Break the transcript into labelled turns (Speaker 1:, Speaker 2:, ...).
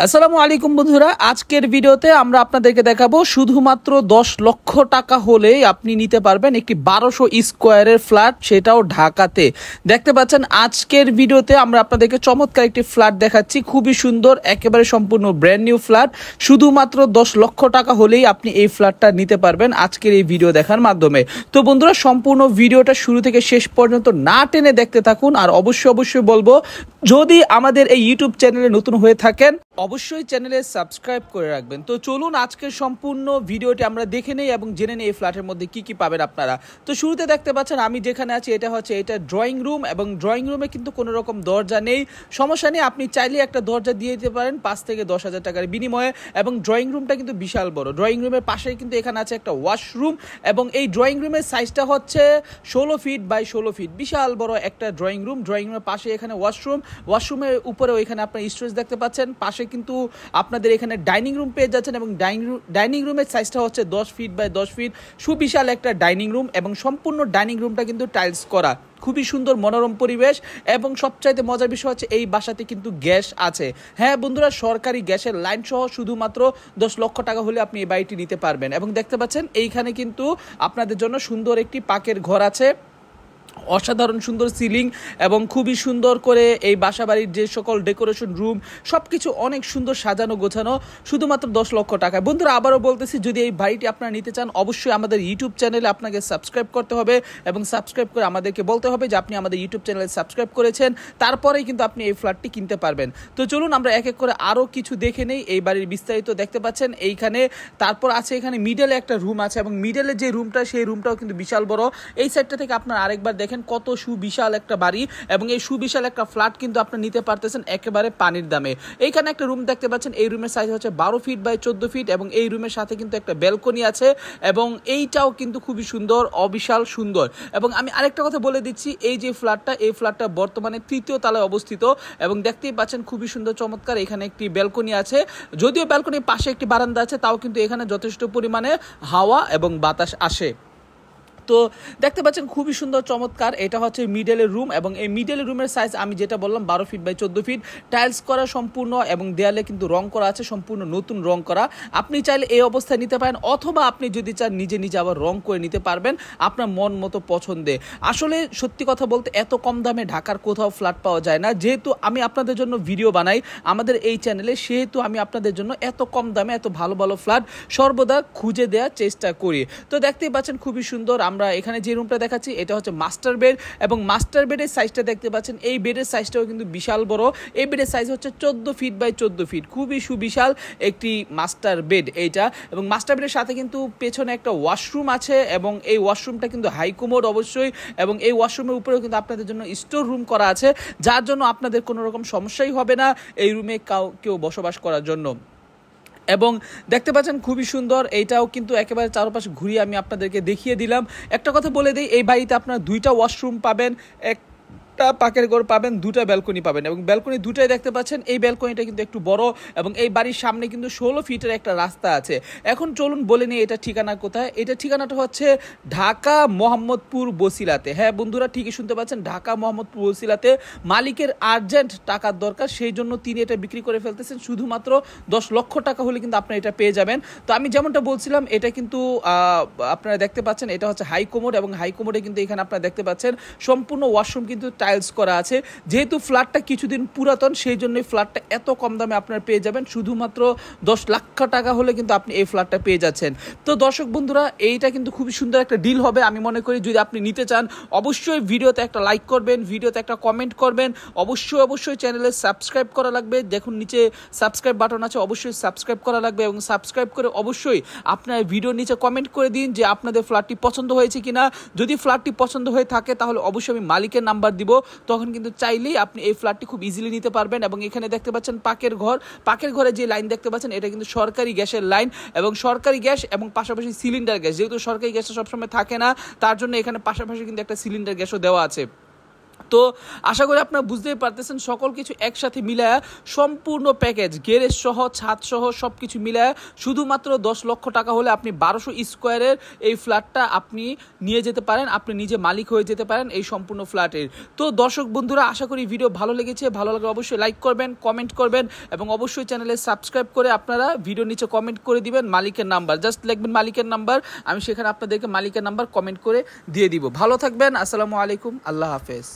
Speaker 1: আসসালামু আলাইকুম বন্ধুরা, আজকের ভিডিওতে আমরা আপনাদেরকে দেখাবো শুধুমাত্র 10 লক্ষ টাকা হলেই আপনি নিতে পারবেন একটি 1200 স্কোয়ারের ফ্ল্যাট, সেটাও ঢাকাতে। দেখতে পাচ্ছেন আজকের ভিডিওতে আমরা আপনাদেরকে চমৎকার একটি ফ্ল্যাট দেখাচ্ছি, খুবই সুন্দর, একেবারে সম্পূর্ণ ব্র্যান্ড নিউ ফ্ল্যাট। শুধুমাত্র 10 লক্ষ টাকা হলেই আপনি এই ফ্ল্যাটটা নিতে পারবেন আজকের এই ভিডিও দেখার মাধ্যমে। তো বন্ধুরা, সম্পূর্ণ ভিডিওটা শুরু থেকে শেষ পর্যন্ত না টেনে দেখতে থাকুন। আর অবশ্যই বলবো, যদি আমাদের এই ইউটিউব চ্যানেলে নতুন হয়ে থাকেন অবশ্যই চ্যানেলে সাবস্ক্রাইব করে রাখবেন। তো চলুন আজকের সম্পূর্ণ ভিডিওটি আমরা দেখে নেই এবং জেনে নেই এই ফ্ল্যাটের মধ্যে কি কি পাবেন আপনারা। তো শুরুতে দেখতে পাচ্ছেন আমি যেখানে আছি এটা ড্রয়িং রুম, এবং ড্রয়িং রুমে কিন্তু কোনো রকম দরজা নেই, সমস্যা নেই, আপনি চাইলে একটা দরজা দিয়ে দিতে পারেন 5 থেকে 10,000 টাকার বিনিময়ে। এবং ড্রয়িং রুমটা কিন্তু বিশাল বড়। ড্রয়িং রুমের পাশেই কিন্তু এখানে আছে একটা ওয়াশরুম, এবং এই ড্রয়িং রুমের সাইজটা হচ্ছে 16 ফিট বাই 16 ফিট, বিশাল বড় একটা ড্রয়িং রুম। ড্রয়িং রুমের পাশে এখানে ওয়াশরুমের উপরেও এখানে আপনার স্টোরেজ দেখতে পাচ্ছেন। পাশে কিন্তু আপনাদের এখানে ডাইনিং রুম পেয়ে যাচ্ছেন, এবং ডাইনিং রুমের সাইজটা হচ্ছে 10 ফিট বাই 10 ফিট, সুবিশাল একটা ডাইনিং রুম। এবং সম্পূর্ণ ডাইনিং রুমটা কিন্তু টাইলস করা, খুবই সুন্দর মনোরম পরিবেশ। এবং সবচাইতে মজার বিষয় হচ্ছে এই বাসাতে কিন্তু গ্যাস আছে। হ্যাঁ বন্ধুরা, সরকারি গ্যাসের লাইন সহ শুধুমাত্র 10 লক্ষ টাকা হলে আপনি এই বাড়িটি নিতে পারবেন। এবং দেখতে পাচ্ছেন এইখানে কিন্তু আপনাদের জন্য সুন্দর একটি পাকের ঘর আছে, অসাধারণ সুন্দর সিলিং, এবং খুবই সুন্দর করে এই বাসাবাড়ির যে সকল ডেকোরেশন রুম সবকিছু অনেক সুন্দর সাজানো গোছানো, শুধুমাত্র 10 লক্ষ টাকায়। বন্ধুরা, আবারও বলতেছি, যদি এই বাড়িটি আপনারা নিতে চান অবশ্যই আমাদের ইউটিউব চ্যানেলে আপনাকে সাবস্ক্রাইব করতে হবে, এবং সাবস্ক্রাইব করে আমাদেরকে বলতে হবে যে আপনি আমাদের ইউটিউব চ্যানেলে সাবস্ক্রাইব করেছেন, তারপরেই কিন্তু আপনি এই ফ্ল্যাটটি কিনতে পারবেন। তো চলুন আমরা এক এক করে আরও কিছু দেখে নেই এই বাড়ির বিস্তারিত। দেখতে পাচ্ছেন এইখানে, তারপর আছে এখানে মিডলে একটা রুম আছে, এবং মিডলে যে রুমটা সেই রুমটাও কিন্তু বিশাল বড়। এই সাইডটা থেকে আপনার আরেকবার দেখেন কত সুবিশাল একটা বাড়ি, এবং এই সুবিশাল একটা ফ্ল্যাট কিন্তু আপনি নিতে পারতেছেন একেবারে পানির দামে। এইখানে একটা রুম দেখতে পাচ্ছেন, এই রুমের সাইজ হচ্ছে 12 ফিট বাই 14 ফিট, এবং এই রুমের সাথে কিন্তু একটা ব্যালকনি আছে, এবং এইটাও কিন্তু খুবই সুন্দর, অবিশাল সুন্দর। এবং আমি আরেকটা কথা বলে দিচ্ছি, এই যে ফ্ল্যাটটা, এই ফ্ল্যাটটা বর্তমানে 3য় তলায় অবস্থিত, এবং দেখতেই পাচ্ছেন খুবই সুন্দর চমৎকার। এখানে একটি ব্যালকনি আছে, যদিও ব্যালকনির পাশে একটি বারান্দা আছে, তাও কিন্তু এখানে যথেষ্ট পরিমাণে হাওয়া এবং বাতাস আসে। তো দেখতে পাচ্ছেন খুবই সুন্দর চমৎকার, এটা হচ্ছে মিডলের রুম, এবং এই মিডলের রুমের সাইজ আমি যেটা বললাম 12 ফিট বাই 14 ফিট, টাইলস করা সম্পূর্ণ, এবং দেয়ালে কিন্তু রং করা আছে, সম্পূর্ণ নতুন রং করা। আপনি চাইলে এই অবস্থায় নিতে পারেন, অথবা আপনি যদি চান নিজে আবার রং করে নিতে পারবেন আপনার মন মতো পছন্দে। আসলে সত্যি কথা বলতে এত কম দামে ঢাকার কোথাও ফ্ল্যাট পাওয়া যায় না। যেহেতু আমি আপনাদের জন্য ভিডিও বানাই আমাদের এই চ্যানেলে, সেহেতু আমি আপনাদের জন্য এত কম দামে এত ভালো ভালো ফ্ল্যাট সর্বদা খুঁজে দেওয়ার চেষ্টা করি। তো দেখতেই পাচ্ছেন খুবই সুন্দর। আমরা এখানে যে রুমটা দেখাচ্ছি এটা হচ্ছে মাস্টার বেড, এবং মাস্টার বেডের সাইজটা দেখতে পাচ্ছেন, এই বেডের সাইজটাও কিন্তু বিশাল বড়। এই বেডের সাইজ হচ্ছে 14 ফিট বাই 14 ফিট, খুবই সুবিশাল একটি মাস্টার বেড এইটা। এবং মাস্টার বেডের সাথে কিন্তু পেছনে একটা ওয়াশরুম আছে, এবং এই ওয়াশরুমটা কিন্তু হাই কোমোড অবশ্যই, এবং এই ওয়াশরুমের উপরেও কিন্তু আপনাদের জন্য স্টোর রুম করা আছে, যার জন্য আপনাদের কোনো রকম সমস্যাই হবে না এই রুমে কেউ বসবাস করার জন্য। এবং দেখতে পাচ্ছেন খুবই সুন্দর, এইটাও কিন্তু একেবারে চারপাশে ঘুরিয়ে আমি আপনাদেরকে দেখিয়ে দিলাম। একটা কথা বলে দিই, এই বাড়িতে আপনারা 2টা ওয়াশরুম পাবেন, একটা পাকের ঘর পাবেন, 2টা ব্যালকনি পাবেন, এবং ব্যালকনি 2টাই দেখতে পাচ্ছেন। এই ব্যালকনিটা কিন্তু একটু বড়, এবং এই বাড়ির সামনে কিন্তু 16 ফিটের একটা রাস্তা আছে। এখন চলুন বলে নিই এটা ঠিকানা কোথায়। এটা ঠিকানাটা হচ্ছে ঢাকা মোহাম্মদপুর বসিলাতে। হ্যাঁ বন্ধুরা, ঠিকই শুনতে পাচ্ছেন, ঢাকা মোহাম্মদপুর বসিলাতে। মালিকের আর্জেন্ট টাকার দরকার, সেই জন্য তিনি এটা বিক্রি করে ফেলতেছেন। শুধুমাত্র 10 লক্ষ টাকা হলে কিন্তু আপনারা এটা পেয়ে যাবেন। তো আমি যেমনটা বলছিলাম, এটা কিন্তু আপনারা দেখতে পাচ্ছেন, এটা হচ্ছে হাই কোমোড, এবং হাই কোমোডে কিন্তু এখানে আপনারা দেখতে পাচ্ছেন সম্পূর্ণ ওয়াশরুম কিন্তু টাইলস করা আছে। যেহেতু ফ্ল্যাটটা কিছুদিন পুরাতন, সেই জন্য ফ্ল্যাটটা এত কম দামে আপনারা পেয়ে যাবেন। শুধুমাত্র 10 লক্ষ টাকা হলে কিন্তু আপনি এই ফ্ল্যাটটা পেয়ে যাচ্ছেন। তো দর্শক বন্ধুরা, এইটা কিন্তু খুবই সুন্দর একটা ডিল হবে আমি মনে করি। যদি আপনি নিতে চান অবশ্যই ভিডিওতে একটা লাইক করবেন, ভিডিওতে একটা কমেন্ট করবেন, অবশ্যই চ্যানেলে সাবস্ক্রাইব করা লাগবে। দেখুন নিচে সাবস্ক্রাইব বাটন আছে, অবশ্যই সাবস্ক্রাইব করা লাগবে, এবং সাবস্ক্রাইব করে অবশ্যই আপনার ভিডিওর নিচে কমেন্ট করে দিন যে আপনাদের ফ্ল্যাটটি পছন্দ হয়েছে কিনা। যদি ফ্ল্যাটটি পছন্দ হয়ে থাকে তাহলে অবশ্যই আমি মালিকের নাম্বার দিব, তখন কিন্তু চাইলেই আপনি এই ফ্ল্যাটটি খুব ইজিলি নিতে পারবেন। এবং এখানে দেখতে পাচ্ছেন পাকের ঘর, পাকের ঘরে যে লাইন দেখতে পাচ্ছেন এটা কিন্তু সরকারি গ্যাসের লাইন, এবং সরকারি গ্যাস এবং পাশাপাশি সিলিন্ডার গ্যাস। যেহেতু সরকারি গ্যাসটা সবসময় থাকে না, তার জন্য এখানে পাশাপাশি কিন্তু একটা সিলিন্ডার গ্যাসও দেওয়া আছে। তো আশা করি আপনারা বুঝতেই পারতেছেন সকল কিছু একসাথে মিলায়া সম্পূর্ণ প্যাকেজ গ্যারেজ সহ ছাদ সহ সব কিছু মিলায়া শুধুমাত্র 10 লক্ষ টাকা হলে আপনি 1200 স্কোয়ারের এই ফ্ল্যাটটা আপনি নিয়ে যেতে পারেন, আপনি নিজে মালিক হয়ে যেতে পারেন এই সম্পূর্ণ ফ্ল্যাটের। তো দর্শক বন্ধুরা, আশা করি ভিডিও ভালো লেগেছে। ভালো লাগলে অবশ্যই লাইক করবেন, কমেন্ট করবেন এবং অবশ্যই চ্যানেলে সাবস্ক্রাইব করে আপনারা ভিডিও নিচে কমেন্ট করে দিবেন মালিকের নাম্বার, জাস্ট লিখবেন মালিকের নাম্বার, আমি সেখানে আপনাদেরকে মালিকের নাম্বার কমেন্ট করে দিয়ে দিব। ভালো থাকবেন, আসসালামু আলাইকুম, আল্লাহ হাফেজ।